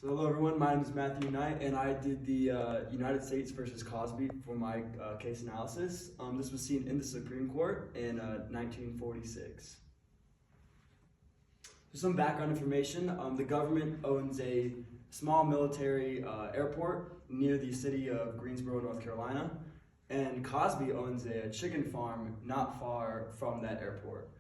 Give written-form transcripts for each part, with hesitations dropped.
So hello everyone, my name is Matthew Knight, and I did the United States versus CAUSBY for my case analysis. This was seen in the Supreme Court in 1946. So some background information. The government owns a small military airport near the city of Greensboro, North Carolina, and CAUSBY owns a chicken farm not far from that airport.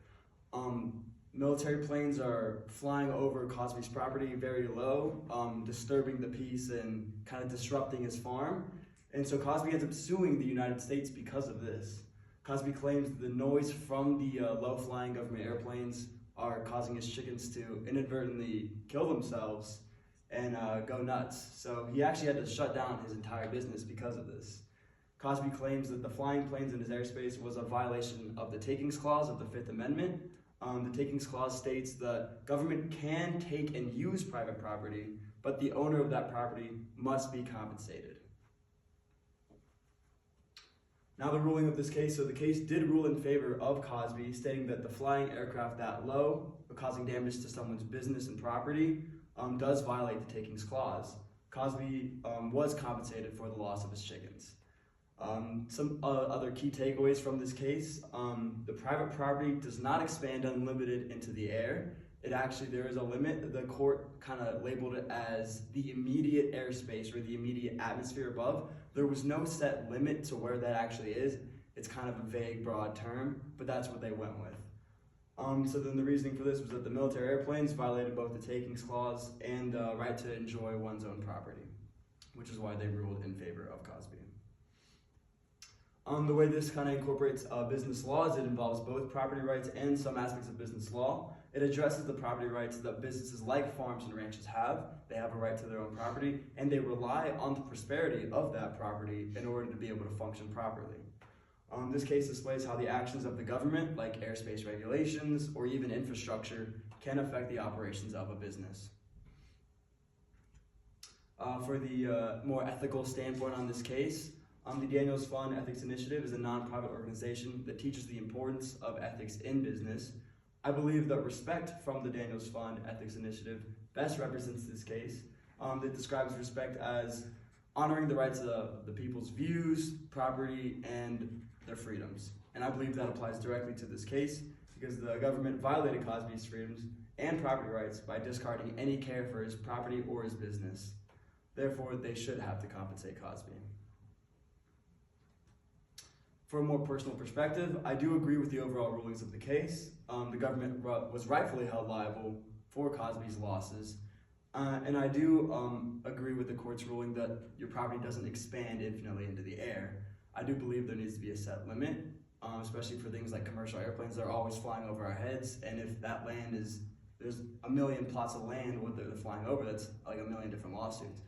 Military planes are flying over CAUSBY's property very low, disturbing the peace and kind of disrupting his farm. And so CAUSBY ends up suing the United States because of this. CAUSBY claims that the noise from the low-flying government airplanes are causing his chickens to inadvertently kill themselves and go nuts. So he actually had to shut down his entire business because of this. CAUSBY claims that the flying planes in his airspace was a violation of the Takings Clause of the Fifth Amendment. The Takings Clause states that government can take and use private property, but the owner of that property must be compensated. Now the ruling of this case. So the case did rule in favor of CAUSBY, stating that the flying aircraft that low, causing damage to someone's business and property, does violate the Takings Clause. CAUSBY was compensated for the loss of his chickens. Some other key takeaways from this case: the private property does not expand unlimited into the air. There is a limit. The court kind of labeled it as the immediate airspace or the immediate atmosphere above. There was no set limit to where that actually is. It's kind of a vague, broad term, but that's what they went with. So then the reasoning for this was that the military airplanes violated both the Takings Clause and the right to enjoy one's own property, which is why they ruled in favor of CAUSBY. The way this kind of incorporates business laws, it involves both property rights and some aspects of business law. It addresses the property rights that businesses like farms and ranches have. They have a right to their own property, and they rely on the prosperity of that property in order to be able to function properly. This case displays how the actions of the government, like airspace regulations or even infrastructure, can affect the operations of a business. For the more ethical standpoint on this case, the Daniels Fund Ethics Initiative is a non-profit organization that teaches the importance of ethics in business. I believe that respect from the Daniels Fund Ethics Initiative best represents this case. It describes respect as honoring the rights of the people's views, property, and their freedoms. And I believe that applies directly to this case because the government violated CAUSBY's freedoms and property rights by discarding any care for his property or his business. Therefore, they should have to compensate CAUSBY. For a more personal perspective, I do agree with the overall rulings of the case. The government was rightfully held liable for CAUSBY's losses. And I do agree with the court's ruling that your property doesn't expand infinitely into the air. I do believe there needs to be a set limit, especially for things like commercial airplanes that are always flying over our heads. And if that land there's a million plots of land what they're flying over, that's like a million different lawsuits.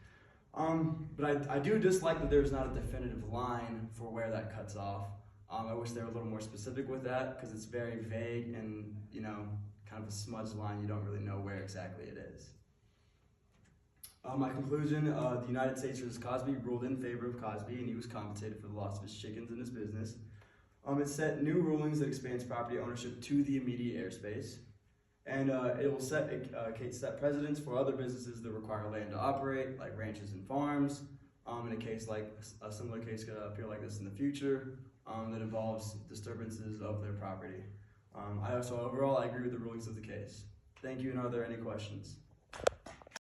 But I do dislike that there's not a definitive line for where that cuts off. I wish they were a little more specific with that because it's very vague and, kind of a smudged line. You don't really know where exactly it is. My conclusion, the United States versus CAUSBY ruled in favor of CAUSBY, and he was compensated for the loss of his chickens and his business. It set new rulings that expands property ownership to the immediate airspace. And it will set precedents for other businesses that require land to operate, like ranches and farms. In a case like a similar case could appear like this in the future that involves disturbances of their property. Overall, I agree with the rulings of the case. Thank you, and are there any questions?